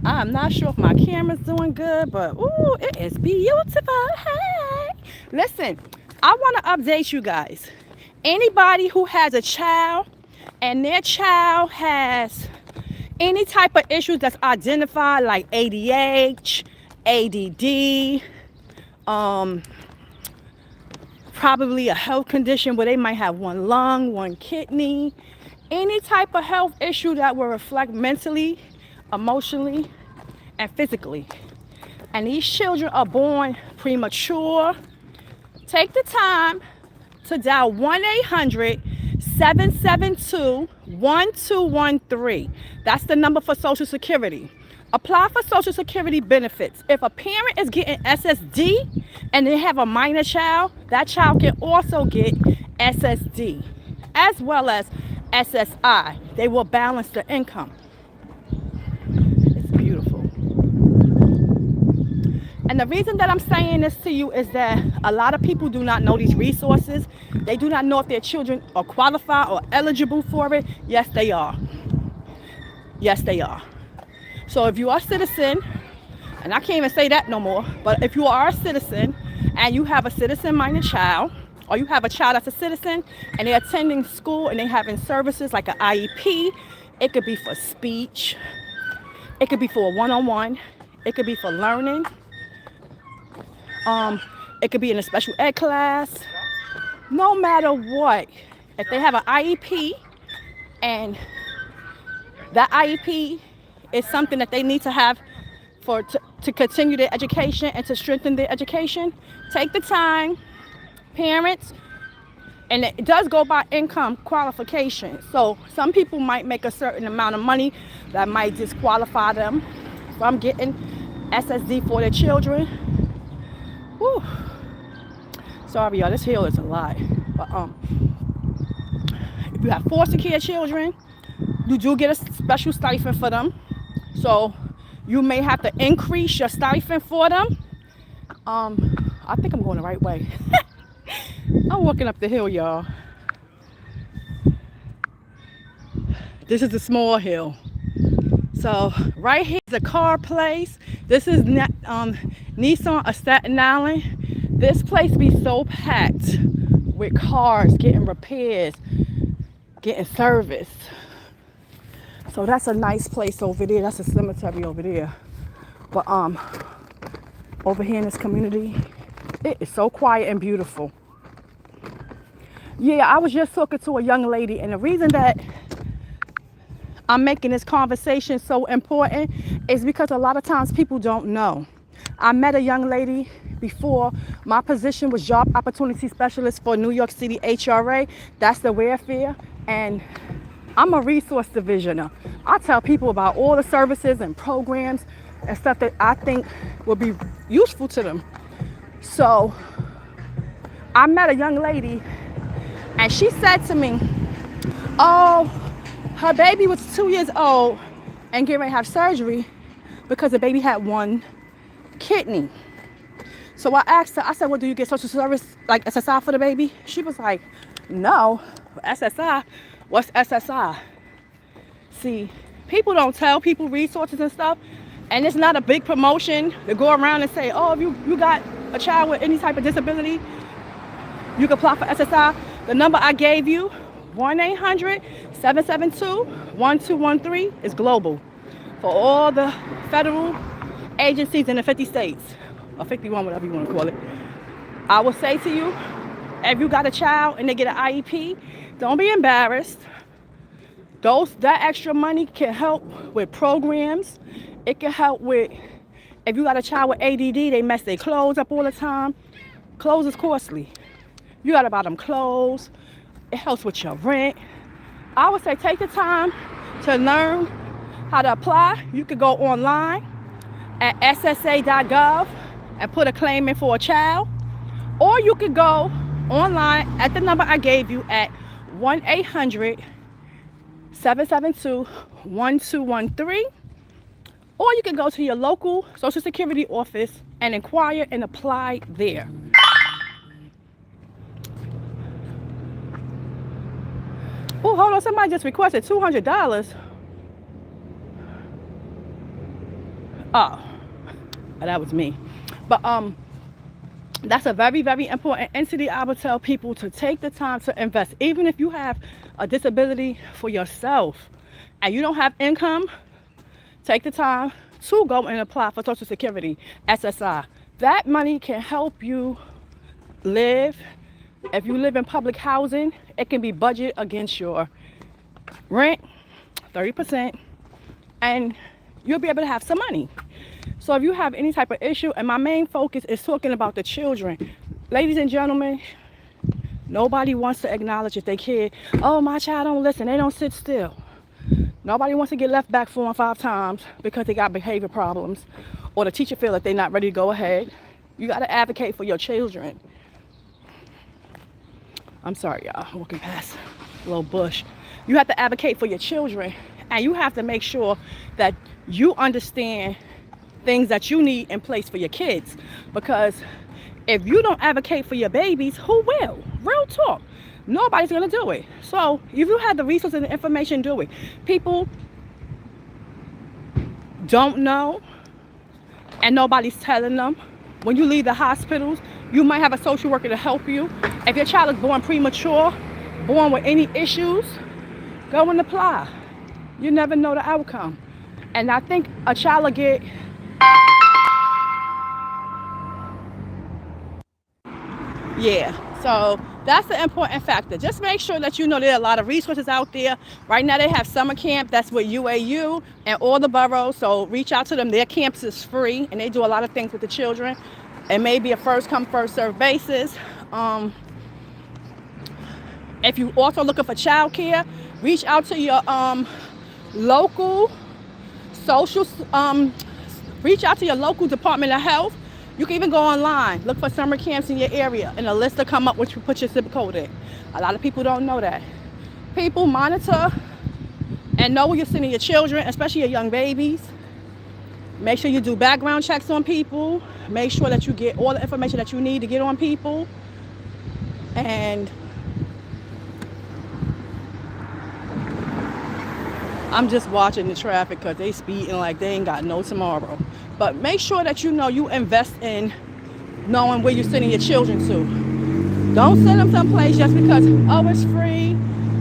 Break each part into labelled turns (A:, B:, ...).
A: I'm not sure if my camera's doing good, but ooh, it is beautiful. Hey, listen, I want to update you guys. Anybody who has a child and their child has any type of issues that's identified like ADH, ADD, um, probably a health condition where they might have one lung, one kidney, any type of health issue that will reflect mentally, emotionally, and physically. And these children are born premature. Take the time to dial 1-800-772-1213. That's the number for Social Security. Apply for Social Security benefits. If a parent is getting SSD and they have a minor child, that child can also get SSD as well as SSI. They will balance the income. It's beautiful. And the reason that I'm saying this to you is that a lot of people do not know these resources. They do not know if their children are qualified or eligible for it. Yes, they are. Yes, they are. So if you are a citizen, and I can't even say that no more, but if you are a citizen and you have a citizen minor child, or you have a child that's a citizen and they're attending school and they're having services like an IEP, it could be for speech, it could be for a one-on-one, it could be for learning, it could be in a special ed class. No matter what, if they have an IEP and that IEP is something that they need to have to continue their education and to strengthen their education, take the time, parents, and it does go by income qualification. So some people might make a certain amount of money that might disqualify them from getting SSD for their children. Whew. Sorry, y'all, this hill is a lot. But if you have foster care children, you do get a special stipend for them. So you may have to increase your stipend for them. I think I'm going the right way. I'm walking up the hill, y'all. This is a small hill. So right here is a car place. This is Nissan of Staten Island. This place be so packed with cars getting repairs, getting service. So that's a nice place over there. That's a cemetery over there. But over here in this community, it is so quiet and beautiful. Yeah, I was just talking to a young lady, and the reason that I'm making this conversation so important is because a lot of times people don't know. I met a young lady before. My position was job opportunity specialist for New York City HRA. That's the welfare. And I'm a resource divisioner. I tell people about all the services and programs and stuff that I think will be useful to them. So I met a young lady and she said to me, oh, her baby was 2 years old and getting ready to have surgery because the baby had one kidney. So I asked her, I said, well, do you get social service, like SSI for the baby? She was like, no. SSI? What's SSI? See, people don't tell people resources and stuff, and it's not a big promotion to go around and say, oh, if you got a child with any type of disability, you can apply for SSI. The number I gave you, 1-800-772-1213, is global for all the federal agencies in the 50 states, or 51, whatever you want to call it. I will say to you, if you got a child and they get an IEP, don't be embarrassed. That extra money can help with programs. It can help with, if you got a child with ADD, they mess their clothes up all the time. Clothes is costly. You gotta buy them clothes. It helps with your rent. I would say take the time to learn how to apply. You could go online at ssa.gov and put a claim in for a child. Or you could go online at the number I gave you at 1-800-772-1213. Or you can go to your local Social Security office and inquire and apply there. Oh, hold on, somebody just requested $200. Oh, that was me. But that's a very, very important entity. I would tell people to take the time to invest. Even if you have a disability for yourself and you don't have income, take the time to go and apply for Social Security, SSI. That money can help you live. If you live in public housing, it can be budgeted against your rent, 30%, and you'll be able to have some money. So if you have any type of issue, and my main focus is talking about the children. Ladies and gentlemen, nobody wants to acknowledge if they kid, oh, my child don't listen, they don't sit still. Nobody wants to get left back 4 and 5 times because they got behavior problems or the teacher feel like they're not ready to go ahead. You got to advocate for your children. I'm sorry, y'all, I'm walking past a little bush. You have to advocate for your children, and you have to make sure that you understand things that you need in place for your kids. Because if you don't advocate for your babies, who will? Real talk. Nobody's gonna do it. So if you have the resources and the information, do it. People don't know, and nobody's telling them. When you leave the hospitals, you might have a social worker to help you. If your child is born premature, born with any issues, go and apply. You never know the outcome. And I think a child will get so that's the important factor. Just make sure that you know there are a lot of resources out there. Right now they have summer camp. That's with UAU and all the boroughs. So reach out to them. Their camps is free, and they do a lot of things with the children. It may be a first come, first serve basis. If you also looking for childcare, reach out to your local social, reach out to your local Department of Health. You can even go online, look for summer camps in your area, and a list will come up which you put your zip code in. A lot of people don't know that. People monitor and know where you're sending your children, especially your young babies. Make sure you do background checks on people. Make sure that you get all the information that you need to get on people. And I'm just watching the traffic because they speeding like they ain't got no tomorrow. But make sure that you know you invest in knowing where you're sending your children to. Don't send them someplace just because, oh, it's free,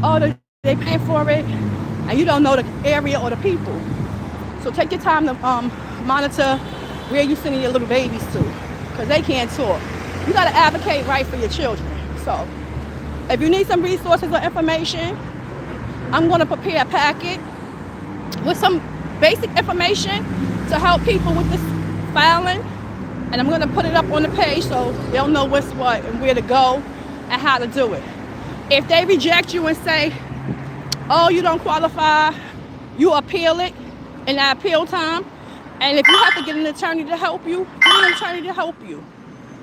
A: oh, they pay for it, and you don't know the area or the people. So take your time to monitor where you're sending your little babies to, because they can't talk. You got to advocate right for your children. So if you need some resources or information, I'm going to prepare a packet with some basic information to help people with this filing, and I'm going to put it up on the page so they'll know what's what and where to go and how to do it. If they reject you and say, oh, you don't qualify, you appeal it in that appeal time, and if you have to get an attorney to help you, get an attorney to help you.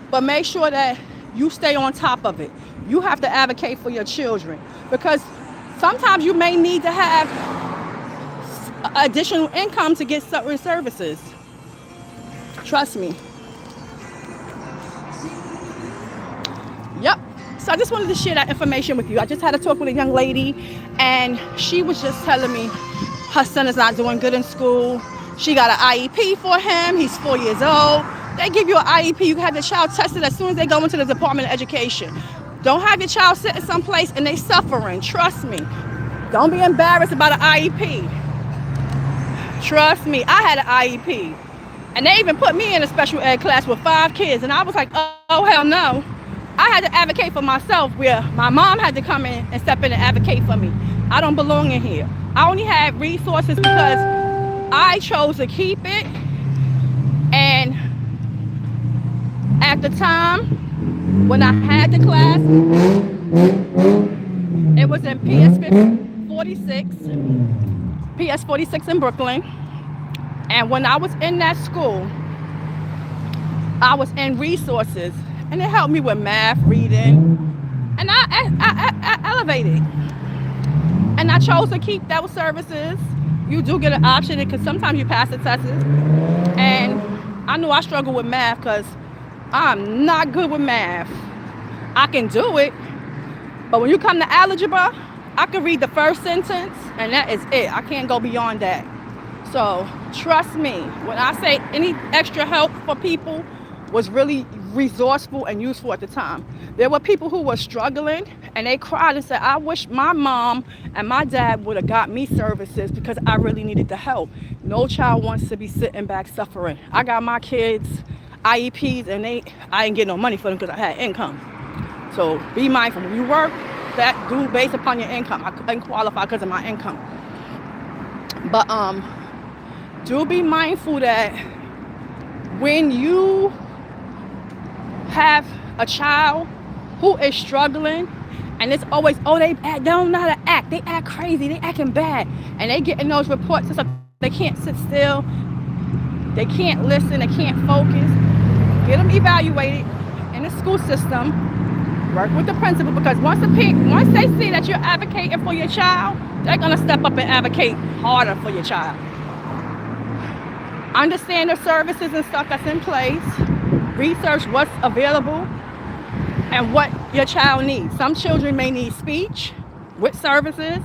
A: But make sure that you stay on top of it. You have to advocate for your children, because sometimes you may need to have additional income to get certain services. Trust me. Yep. So I just wanted to share that information with you. I just had a talk with a young lady, and she was just telling me her son is not doing good in school. She got an IEP for him. He's 4 years old. They give you an IEP. You can have the child tested as soon as they go into the Department of Education. Don't have your child sitting someplace and they suffering. Trust me. Don't be embarrassed about an IEP. Trust me, I had an IEP. And they even put me in a special ed class with 5 kids. And I was like, oh, hell no. I had to advocate for myself, where my mom had to come in and step in and advocate for me. I don't belong in here. I only had resources because I chose to keep it. And at the time, when I had the class, it was in PS 46 in Brooklyn. And when I was in that school, I was in resources, and it helped me with math, reading, and I elevated. And I chose to keep those services. You do get an option because sometimes you pass the tests. And I knew I struggled with math because I'm not good with math. I can do it, but when you come to algebra, I can read the first sentence, and that is it. I can't go beyond that. So Trust me, when I say any extra help for people was really resourceful and useful at the time. There were people who were struggling and they cried and said, I wish my mom and my dad would have got me services because I really needed the help. No child wants to be sitting back suffering. I got my kids IEPs and I didn't get no money for them because I had income. So be mindful. When you work, that do based upon your income. I couldn't qualify because of my income. But do be mindful that when you have a child who is struggling, and it's always, oh, they don't know how to act. They act crazy. They acting bad. And they getting those reports and stuff. They can't sit still. They can't listen. They can't focus. Get them evaluated in the school system. Work with the principal, because once they see that you're advocating for your child, they're going to step up and advocate harder for your child. Understand the services and stuff that's in place. Research what's available and what your child needs. Some children may need speech with services.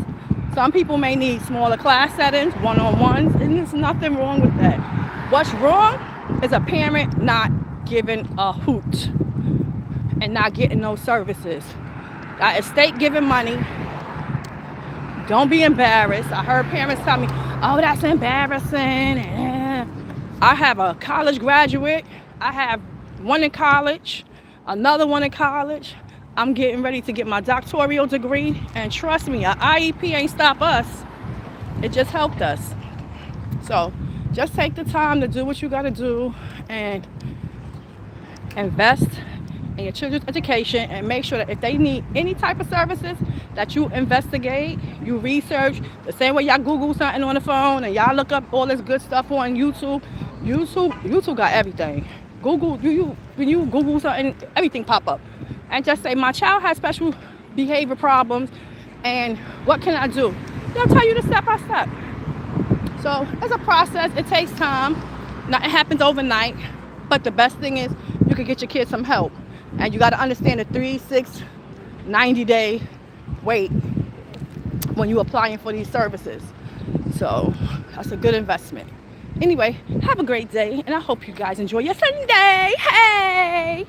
A: Some people may need smaller class settings, one-on-ones, and there's nothing wrong with that. What's wrong is a parent not giving a hoot and not getting those services. Got a state giving money. Don't be embarrassed. I heard parents tell me, oh, that's embarrassing. I have a college graduate. I have one in college, another one in college. I'm getting ready to get my doctoral degree. And trust me, an IEP ain't stop us. It just helped us. So just take the time to do what you got to do and invest in your children's education, and make sure that if they need any type of services, that you investigate, you research. The same way y'all Google something on the phone and y'all look up all this good stuff on YouTube. YouTube got everything. Google, when you Google something, everything pop up. And just say, my child has special behavior problems, and what can I do? They'll tell you the step by step. So it's a process. It takes time. Nothing happens overnight. But the best thing is you can get your kids some help. And you got to understand the 3, 6, 90-day wait when you're applying for these services. So that's a good investment. Anyway, have a great day, and I hope you guys enjoy your Sunday. Hey!